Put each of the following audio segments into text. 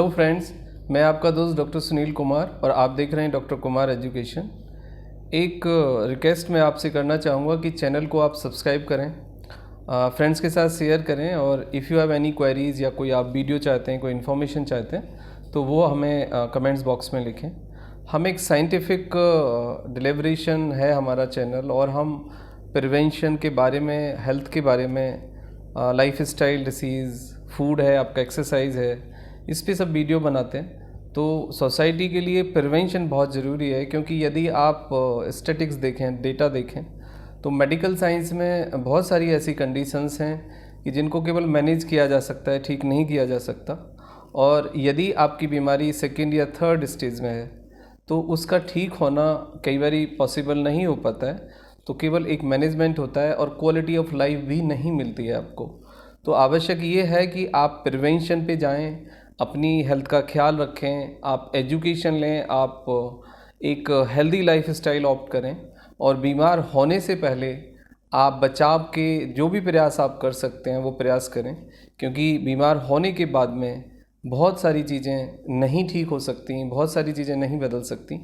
Hello friends, मैं आपका दोस्त डॉक्टर सुनील कुमार और आप देख रहे हैं डॉक्टर कुमार एजुकेशन। एक रिक्वेस्ट मैं आपसे करना चाहूँगा कि चैनल को आप सब्सक्राइब करें, फ्रेंड्स के साथ शेयर करें और if you have any queries या कोई आप वीडियो चाहते हैं, कोई इन्फॉर्मेशन चाहते हैं तो वो हमें कमेंट्स बॉक्स में लिखें। हम एक साइंटिफिक डिलीवरेशन है हमारा चैनल और हम प्रिवेंशन के बारे में, हेल्थ के बारे में, लाइफ स्टाइल डिसीज़, फूड है, आपका एक्सरसाइज है, इस पे सब वीडियो बनाते हैं। तो सोसाइटी के लिए प्रिवेंशन बहुत ज़रूरी है, क्योंकि यदि आप स्टैटिक्स देखें, डेटा देखें, तो मेडिकल साइंस में बहुत सारी ऐसी कंडीशंस हैं कि जिनको केवल मैनेज किया जा सकता है, ठीक नहीं किया जा सकता। और यदि आपकी बीमारी सेकेंड या थर्ड स्टेज में है तो उसका ठीक होना कई बार पॉसिबल नहीं हो पाता है, तो केवल एक मैनेजमेंट होता है और क्वालिटी ऑफ लाइफ भी नहीं मिलती है आपको। तो आवश्यक ये है कि आप प्रिवेंशन पे जाएं, अपनी हेल्थ का ख्याल रखें, आप एजुकेशन लें, आप एक हेल्दी लाइफ स्टाइल ऑप्ट करें और बीमार होने से पहले आप बचाव के जो भी प्रयास आप कर सकते हैं वो प्रयास करें, क्योंकि बीमार होने के बाद में बहुत सारी चीज़ें नहीं ठीक हो सकती, बहुत सारी चीज़ें नहीं बदल सकती।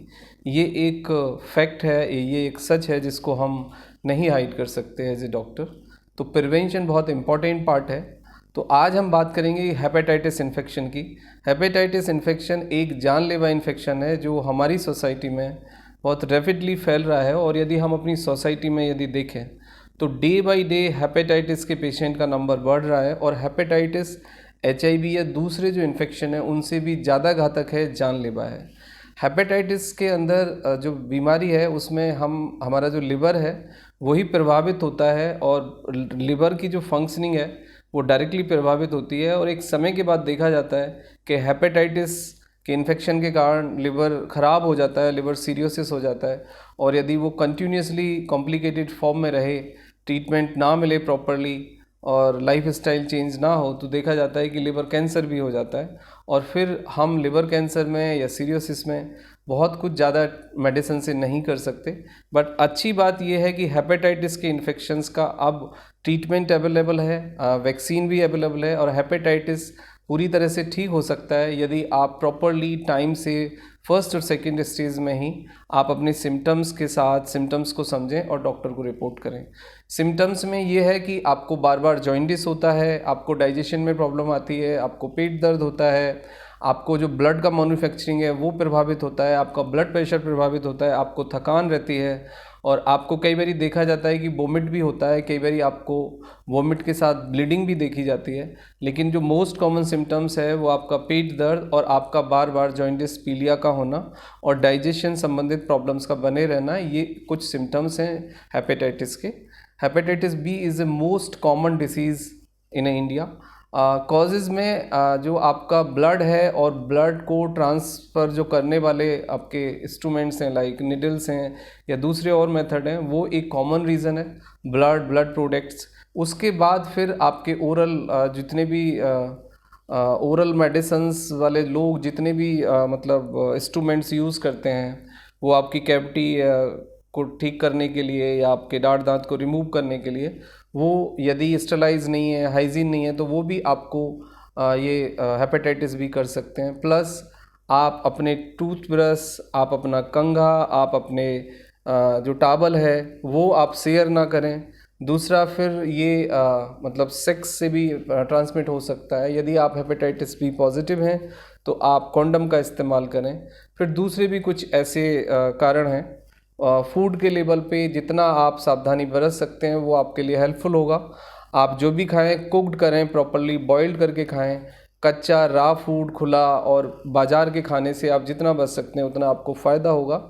ये एक फैक्ट है, ये एक सच है जिसको हम नहीं हाइड कर सकते एज ए डॉक्टर। तो प्रिवेंशन बहुत इम्पॉर्टेंट पार्ट है। तो आज हम बात करेंगे हेपेटाइटिस इन्फेक्शन की। हेपेटाइटिस इन्फेक्शन एक जानलेवा इन्फेक्शन है जो हमारी सोसाइटी में बहुत रैपिडली फैल रहा है, और यदि हम अपनी सोसाइटी में यदि देखें तो डे बाय डे हेपेटाइटिस के पेशेंट का नंबर बढ़ रहा है, और हेपेटाइटिस HIV या दूसरे जो इन्फेक्शन है उनसे भी ज़्यादा घातक है, जानलेवा है। हेपेटाइटिस के अंदर जो बीमारी है उसमें हमारा जो लिवर है वही प्रभावित होता है, और लिवर की जो फंक्शनिंग है वो डायरेक्टली प्रभावित होती है। और एक समय के बाद देखा जाता है कि हेपेटाइटिस के इन्फेक्शन के कारण लिवर ख़राब हो जाता है, लिवर सीरोसिस हो जाता है, और यदि वो कंटिन्यूसली कॉम्प्लिकेटेड फॉर्म में रहे, ट्रीटमेंट ना मिले प्रॉपरली और लाइफ स्टाइल चेंज ना हो, तो देखा जाता है कि लिवर कैंसर भी हो जाता है। और फिर हम लिवर कैंसर में या सीरोसिस में बहुत कुछ ज़्यादा मेडिसिन से नहीं कर सकते। बट अच्छी बात यह है कि हेपेटाइटिस के इन्फेक्शंस का अब ट्रीटमेंट अवेलेबल है, वैक्सीन भी अवेलेबल है, और हेपेटाइटिस पूरी तरह से ठीक हो सकता है यदि आप प्रॉपरली टाइम से फर्स्ट और सेकंड स्टेज में ही आप अपने सिम्टम्स के साथ सिम्टम्स को समझें और डॉक्टर को रिपोर्ट करें। सिम्टम्स में ये है कि आपको बार बार जॉइंटिस होता है, आपको डाइजेशन में प्रॉब्लम आती है, आपको पेट दर्द होता है, आपको जो ब्लड का मैन्युफैक्चरिंग है वो प्रभावित होता है, आपका ब्लड प्रेशर प्रभावित होता है, आपको थकान रहती है, और आपको कई बार देखा जाता है कि वोमिट भी होता है, कई बार आपको वोमिट के साथ ब्लीडिंग भी देखी जाती है। लेकिन जो मोस्ट कॉमन सिम्टम्स है वो आपका पेट दर्द और आपका बार बार जॉइंटिस, पीलिया का होना और डाइजेशन संबंधित प्रॉब्लम्स का बने रहना, ये कुछ सिम्टम्स हैं हेपेटाइटिस के। Hepatitis B is a most common disease in India. Causes में जो आपका ब्लड है और ब्लड को ट्रांसफ़र जो करने वाले आपके इंस्ट्रूमेंट्स हैं, लाइक निडल्स हैं या दूसरे और मेथड हैं, वो एक कॉमन रीज़न है, ब्लड प्रोडक्ट्स। उसके बाद फिर आपके ओरल जितने भी ओरल मेडिसिन्स वाले लोग जितने भी मतलब इंस्ट्रूमेंट्स यूज़ करते हैं, वो आपकी कैविटी को ठीक करने के लिए या आपके दांत को रिमूव करने के लिए, वो यदि स्टरलाइज नहीं है, हाइजीन नहीं है, तो वो भी आपको ये हेपेटाइटिस भी कर सकते हैं। प्लस आप अपने टूथब्रश, आप अपना कंघा, आप अपने जो टावल है वो आप शेयर ना करें। दूसरा फिर ये मतलब सेक्स से भी ट्रांसमिट हो सकता है। यदि आप हेपेटाइटिस बी पॉजिटिव हैं तो आप कॉन्डम का इस्तेमाल करें। फिर दूसरे भी कुछ ऐसे कारण हैं। फूड के लेवल पे जितना आप सावधानी बरत सकते हैं वो आपके लिए हेल्पफुल होगा। आप जो भी खाएं कुक्ड करें, प्रॉपरली बॉइल्ड करके खाएं। कच्चा रा फूड, खुला और बाज़ार के खाने से आप जितना बच सकते हैं उतना आपको फ़ायदा होगा।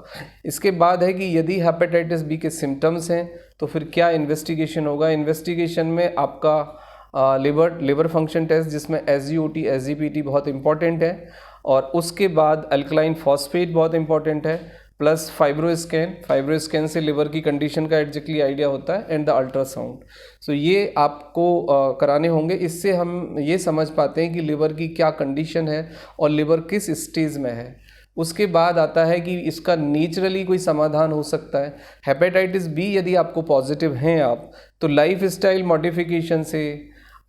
इसके बाद है कि यदि हेपेटाइटिस बी के सिम्टम्स हैं तो फिर क्या इन्वेस्टिगेशन होगा। इन्वेस्टिगेशन में आपका लिवर फंक्शन टेस्ट, जिसमें SGOT, SGPT बहुत इंपॉर्टेंट है, और उसके बाद अल्कलाइन फॉस्फेट बहुत इंपॉर्टेंट है, प्लस फाइब्रोस्कैन से लिवर की कंडीशन का एग्जैक्टली आइडिया होता है, एंड द अल्ट्रासाउंड। सो ये आपको कराने होंगे। इससे हम ये समझ पाते हैं कि लिवर की क्या कंडीशन है और लिवर किस स्टेज में है। उसके बाद आता है कि इसका नेचुरली कोई समाधान हो सकता है। हेपेटाइटिस बी यदि आपको पॉजिटिव हैं आप, तो लाइफ स्टाइल मॉडिफिकेशन से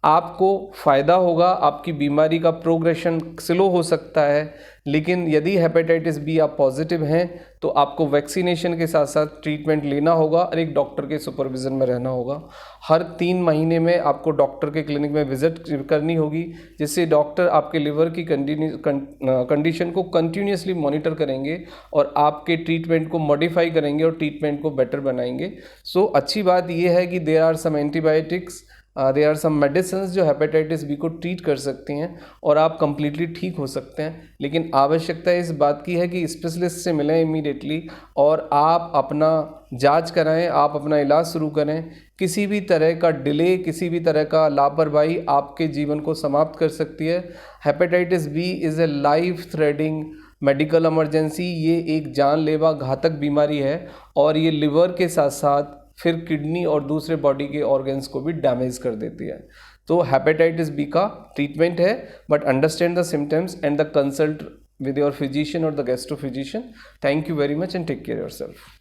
आपको फ़ायदा होगा, आपकी बीमारी का प्रोग्रेशन स्लो हो सकता है। लेकिन यदि हेपेटाइटिस बी आप पॉजिटिव हैं तो आपको वैक्सीनेशन के साथ साथ ट्रीटमेंट लेना होगा और एक डॉक्टर के सुपरविज़न में रहना होगा। हर 3 महीने में आपको डॉक्टर के क्लिनिक में विज़िट करनी होगी, जिससे डॉक्टर आपके लिवर की कंडीशन को कंटिन्यूसली मॉनिटर करेंगे और आपके ट्रीटमेंट को मॉडिफाई करेंगे और ट्रीटमेंट को बेटर बनाएंगे। सो अच्छी बात यह है कि there are some antibiotics, there are some medicine जो हेपेटाइटिस बी को ट्रीट कर सकती हैं और आप कंप्लीटली ठीक हो सकते हैं। लेकिन आवश्यकता इस बात की है कि स्पेशलिस्ट से मिलें इमीडिएटली और आप अपना जांच कराएं, आप अपना इलाज शुरू करें। किसी भी तरह का डिले, किसी भी तरह का लापरवाही आपके जीवन को समाप्त कर सकती है। Hepatitis B is a life threatening medical emergency. ये एक जानलेवा घातक बीमारी है और ये लिवर के साथ साथ फिर किडनी और दूसरे बॉडी के ऑर्गन्स को भी डैमेज कर देती है। तो हेपेटाइटिस बी का ट्रीटमेंट है, but understand the symptoms and the consult with your physician or the gastro physician. Thank you very much and take care of yourself.